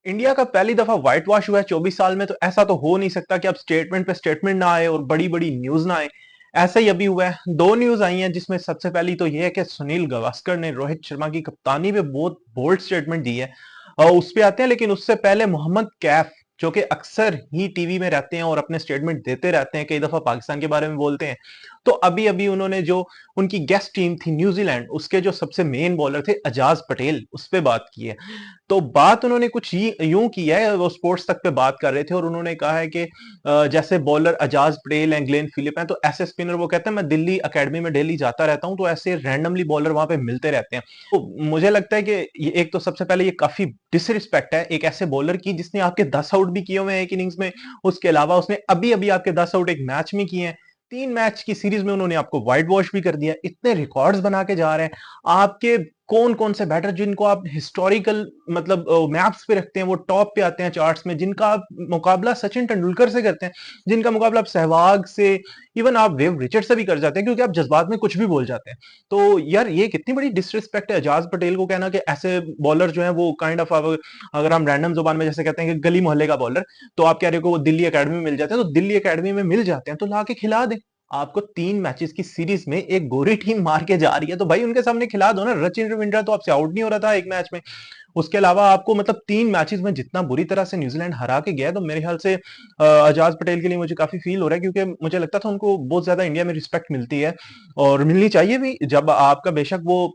India का पहली दफा व्हाइट वॉश हुआ है 24 साल में, तो ऐसा तो हो नहीं सकता कि अब स्टेटमेंट पे स्टेटमेंट ना आए और बड़ी बड़ी न्यूज ना आए। ऐसा ही अभी हुआ है, दो न्यूज आई हैं जिसमें सबसे पहली तो यह है कि सुनील गावस्कर ने रोहित शर्मा की कप्तानी पे बहुत बोल्ड स्टेटमेंट दी है। उस पे आते हैं, लेकिन उससे पहले मोहम्मद कैफ जो कि अक्सर ही टीवी में रहते हैं और अपने स्टेटमेंट देते रहते हैं, कई दफा पाकिस्तान के बारे में बोलते हैं। तो अभी अभी उन्होंने जो उनकी गेस्ट टीम थी न्यूजीलैंड, उसके जो सबसे मेन बॉलर थे अजाज पटेल, उस पर बात की है। तो बात उन्होंने कुछ यूं की है, वो स्पोर्ट्स तक पे बात कर रहे थे और उन्होंने कहा है कि जैसे बॉलर अजाज पटेल हैं, ग्लेन फिलिप हैं, तो ऐसे स्पिनर वो कहते हैं मैं दिल्ली एकेडमी में डेली जाता रहता हूं, तो ऐसे रैंडमली बॉलर वहां पे मिलते रहते हैं। तो मुझे लगता है कि एक तो सबसे पहले ये काफी डिसरिस्पेक्ट है एक ऐसे बॉलर की जिसने आपके 10 आउट भी किए हुए हैं एक इनिंग्स में। उसके अलावा उसने अभी अभी आपके 10 आउट एक मैच में किए हैं। 3 मैच की सीरीज में उन्होंने आपको व्हाइट वॉश भी कर दिया, इतने रिकॉर्ड्स बना के जा रहे हैं। आपके कौन कौन से बैटर जिनको आप हिस्टोरिकल मतलब मैप्स पे रखते हैं, वो टॉप पे आते हैं चार्ट्स में, जिनका आप मुकाबला सचिन तेंदुलकर से करते हैं, जिनका मुकाबला आप सहवाग से, इवन आप वेव रिचर्ड से भी कर जाते हैं, क्योंकि आप जज्बात में कुछ भी बोल जाते हैं। तो यार ये कितनी बड़ी डिसरिस्पेक्ट है एजाज पटेल को कहना कि ऐसे बॉलर जो है वो काइंड ऑफ, अगर हम रैंडम जुबान में जैसे कहते हैं कि गली मोहल्ले का बॉलर, तो आप कह रहे हो कि वो दिल्ली एकेडमी में मिल जाते हैं, तो दिल्ली एकेडमी में मिल जाते हैं तो ला के खिला दें। आपको 3 मैचेस की सीरीज में एक गोरी टीम मार के जा रही है, तो भाई उनके सामने खिला दो ना। रचिन रविंद्रा तो आपसे आउट नहीं हो रहा था एक मैच में। उसके अलावा आपको मतलब 3 मैचेस में जितना बुरी तरह से न्यूजीलैंड हरा के गया है, तो मेरे ख्याल से अजाज पटेल के लिए मुझे काफी फील हो रहा है, क्योंकि मुझे लगता था उनको बहुत ज्यादा इंडिया में रिस्पेक्ट मिलती है और मिलनी चाहिए भी। जब आपका बेशक वो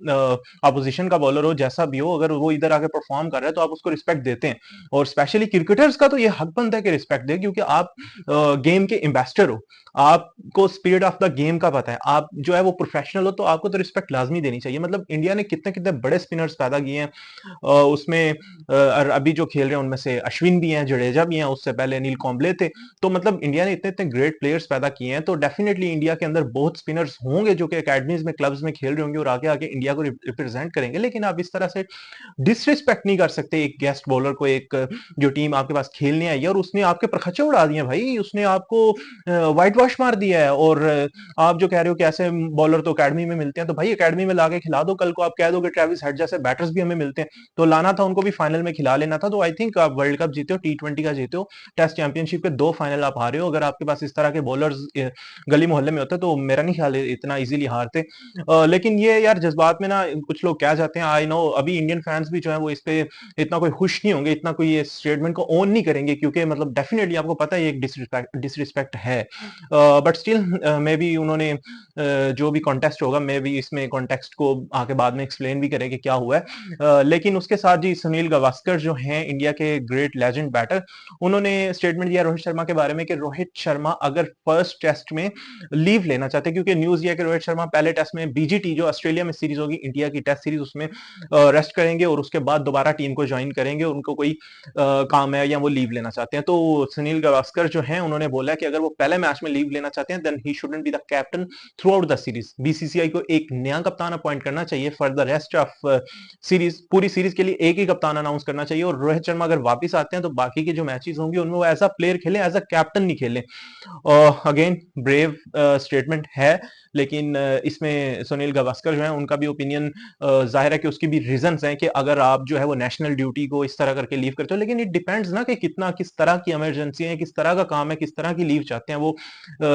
अपोजिशन का बॉलर हो, जैसा भी हो, अगर वो इधर आके परफॉर्म कर रहा है तो आप उसको रिस्पेक्ट देते हैं। और स्पेशली क्रिकेटर्स का तो ये हक बनता है कि रिस्पेक्ट दे, क्योंकि आप गेम के एम्बेसडर हो। आपको स्पिरिट ऑफ द गेम का पता है, आप जो है वो प्रोफेशनल हो, तो आपको तो रिस्पेक्ट लाजमी देनी चाहिए। मतलब इंडिया ने कितने कितने बड़े स्पिनर्स पैदा किए हैं। उसमें अभी जो खेल रहे हैं उनमें से अश्विन भी हैं, जडेजा भी हैं, उससे पहले अनिल कुंबले थे। तो मतलब इंडिया ने इतने इतने ग्रेट प्लेयर्स पैदा किए हैं, तो डेफिनेटली इंडिया के अंदर बहुत स्पिनर्स होंगे जो कि एकेडमीज में, क्लब्स में खेल रहे होंगे और आगे आगे इंडिया को रिप्रेजेंट करेंगे। लेकिन आप इस तरह से डिसरिस्पेक्ट नहीं कर सकते एक गेस्ट बॉलर को, एक जो टीम आपके पास खेलने आई है और उसने आपके प्रखचे उड़ा दिए भाई, उसने आपको व्हाइट वॉश मार दिया है। और आप जो कह रहे हो कि ऐसे बॉलर तो एकेडमी में मिलते हैं, तो भाई एकेडमी में लाके खिला दो। कल को आप कह दो कि ट्रेविस हेड जैसे बैटर्स भी हमें मिलते हैं, तो लाना था उनको भी फाइनल में खिला लेना था। तो आई थिंक आप वर्ल्ड कप जीते हो, T20 का जीते हो, टेस्ट चैंपियनशिप के 2 फाइनल आप हारे हो। अगर आपके पास इस तरह के बॉलर्स गली मोहल्ले में होते तो मेरा नहीं ख्याल इतना इजीली हारते। लेकिन ये यार जज्बात में ना कुछ लोग कह जाते हैं, आई नो अभी इंडियन फैंस भी जो है वो इस पे इतना कोई खुश नहीं होंगे, इतना कोई ये स्टेटमेंट को ओन नहीं करेंगे, क्योंकि मतलब डेफिनेटली आपको पता है ये एक डिसरिस्पेक्ट है। बट स्टिल मे बी उन्होंने जो भी कॉन्टेक्स्ट होगा, मे बी इसमें कॉन्टेक्स्ट को आके बाद में एक्सप्लेन भी करें कि क्या हुआ है। लेकिन उसके साथ जी सुनील गावस्कर जो हैं इंडिया के ग्रेट लेजेंड बैटर, उन्होंने स्टेटमेंट दिया रोहित शर्मा के बारे में कि रोहित शर्मा अगर फर्स्ट टेस्ट में लीव लेना चाहते हैं, क्योंकि न्यूज ये है कि रोहित शर्मा पहले टेस्ट में बीजीटी जो ऑस्ट्रेलिया में सीरीज होगी, इंडिया की टेस्ट सीरीज, उसमें रेस्ट करेंगे और उसके बाद दोबारा टीम को ज्वाइन करेंगे। उनको कोई काम है या वो लीव लेना चाहते हैं। तो सुनील गावस्कर जो हैं उन्होंने बोला कि अगर वो पहले मैच में लीव लेना चाहते हैं, then he shouldn't be the captain throughout the series. BCCI को एक नया कप्तान अपॉइंट करना चाहिए for the rest of series. पूरी सीरीज के लिए एक ही कप्तान अनाउंस करना चाहिए, और रोहित शर्मा अगर वापस आते हैं तो बाकी के जो मैचेस होंगे उनमें वो एज अ प्लेयर खेले, एज अ कैप्टन नहीं खेले। अगेन ब्रेव स्टेटमेंट है, लेकिन इसमें सुनील गावस्कर जो है उनका भी ओपिनियन जाहिर है कि उसकी भी रीजंस हैं कि अगर आप जो है वो नेशनल ड्यूटी को इस तरह करके लीव करते हो। लेकिन इट डिपेंड्स ना कि कितना, किस तरह की इमरजेंसी है, किस तरह का काम है, किस तरह की लीव चाहते हैं वो।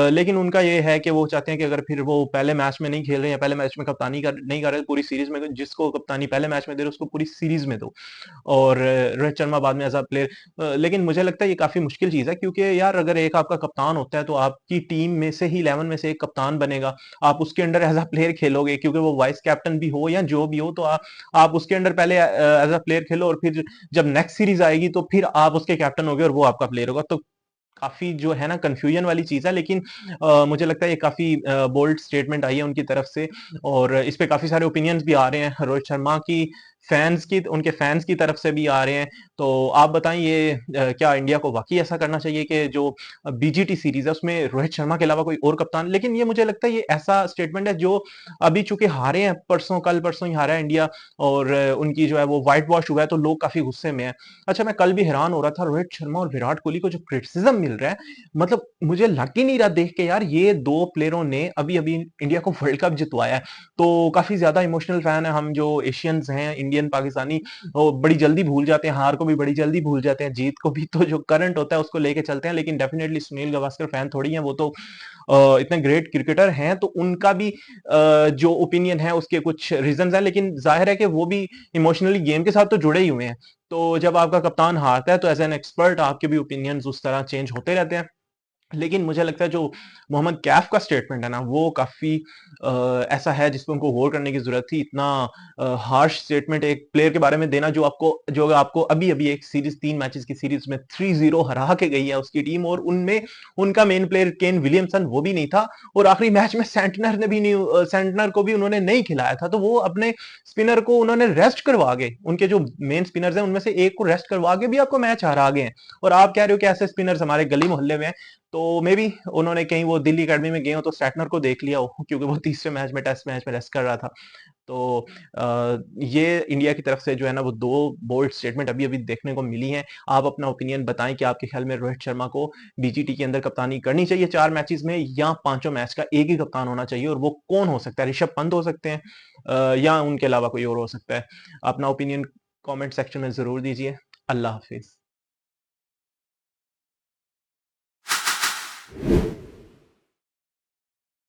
लेकिन उनका ये है कि वो चाहते हैं कि अगर फिर वो पहले मैच में नहीं खेल रहे हैं, पहले मैच में कप्तानी नहीं कर रहे पूरी सीरीज में, जिसको कप्तानी पहले मैच में दे रहे उसको पूरी सीरीज में दो। और रोहित शर्मा बाद में एज अ प्लेयर। लेकिन मुझे लगता है ये काफी मुश्किल चीज है, क्योंकि यार अगर एक आपका कप्तान होता है तो आपकी टीम में से ही 11 में से एक कप्तान बनेगा। आप उसके अंडर एज अ प्लेयर खेलोगे, क्योंकि वो वाइस कैप्टन भी हो या जो भी हो, तो आप उसके अंडर पहले एज अ प्लेयर खेलो, और फिर जब नेक्स्ट सीरीज आएगी तो फिर आप उसके कैप्टन होगे और वो आपका प्लेयर होगा। तो काफी जो है ना कंफ्यूजन वाली चीज है। लेकिन मुझे लगता है ये काफी बोल्ड स्टेटमेंट आई है उनकी तरफ से, और इस पे काफी सारे ओपिनियंस भी आ रहे हैं रोहित शर्मा की फैंस की, उनके फैंस की तरफ से भी आ रहे हैं। तो आप बताएं ये क्या इंडिया को वाकई ऐसा करना चाहिए कि जो बीजीटी सीरीज है उसमें रोहित शर्मा के अलावा कोई और कप्तान? लेकिन ये मुझे लगता है ये ऐसा स्टेटमेंट है जो अभी चूंकि हारे हैं, परसों कल परसों ही हारा है इंडिया, और उनकी जो है वो व्हाइट वॉश हुआ है, तो लोग काफी गुस्से में है। अच्छा, मैं कल भी हैरान हो रहा था, रोहित शर्मा और विराट कोहली को जो क्रिटिसिज्म मिल रहा है, मतलब मुझे लग ही नहीं रहा देख के यार ये दो प्लेयरों ने अभी अभी इंडिया को वर्ल्ड कप जितवाया है। तो काफी ज्यादा इमोशनल फैन है हम जो एशियंस हैं, इंडिया इंडियन पाकिस्तानी वो बड़ी जल्दी भूल जाते हैं, हार को भी बड़ी जल्दी भूल जाते हैं, जीत को भी। तो जो करंट होता है उसको लेके चलते हैं, लेकिन डेफिनेटली सुनील गावस्कर फैन थोड़ी हैं, वो तो इतने ग्रेट क्रिकेटर हैं, तो उनका भी जो ओपिनियन है उसके कुछ रीजंस हैं, लेकिन जाहिर है कि वो भी इमोशनली गेम के साथ तो जुड़े ही हुए हैं। तो जब आपका कप्तान हारता है तो एज एन एक्सपर्ट आपके भी ओपिनियंस उस तरह चेंज होते रहते हैं। लेकिन मुझे लगता है जो मोहम्मद कैफ का स्टेटमेंट है ना, वो काफी ऐसा है जिसपे उनको गौर करने की जरूरत थी। इतना हार्श स्टेटमेंट एक प्लेयर के बारे में देना जो आपको अभी अभी एक सीरीज, 3 मैचेस की सीरीज में 3-0 हरा के गई है उसकी टीम, और उनमें उनका मेन प्लेयर केन विलियमसन वो भी नहीं था, और आखिरी मैच में सेंटनर ने भी नहीं, सेंटनर को भी उन्होंने नहीं खिलाया था। तो वो अपने स्पिनर को उन्होंने रेस्ट करवा के, उनके जो मेन स्पिनर्स हैं उनमें से एक को रेस्ट करवा के भी आपको मैच हरा गए हैं, और आप कह रहे हो कि ऐसे स्पिनर्स हमारे गली मोहल्ले में हैं। तो मे बी उन्होंने कहीं वो दिल्ली अकेडमी में गए हो तो स्ट्रैटनर को देख लिया हो, क्योंकि वो तीसरे मैच में, टेस्ट मैच में रेस्ट कर रहा था। तो ये इंडिया की तरफ से जो है ना वो 2 बोल्ड स्टेटमेंट अभी अभी देखने को मिली हैं। आप अपना ओपिनियन बताएं कि आपके ख्याल में रोहित शर्मा को बीजीटी के अंदर कप्तानी करनी चाहिए 4 मैचेस में, या पांचों मैच का एक ही कप्तान होना चाहिए, और वो कौन हो सकता है? ऋषभ पंत हो सकते हैं, या उनके अलावा कोई और हो सकता है? अपना ओपिनियन कमेंट सेक्शन में जरूर दीजिए। अल्लाह हाफिज।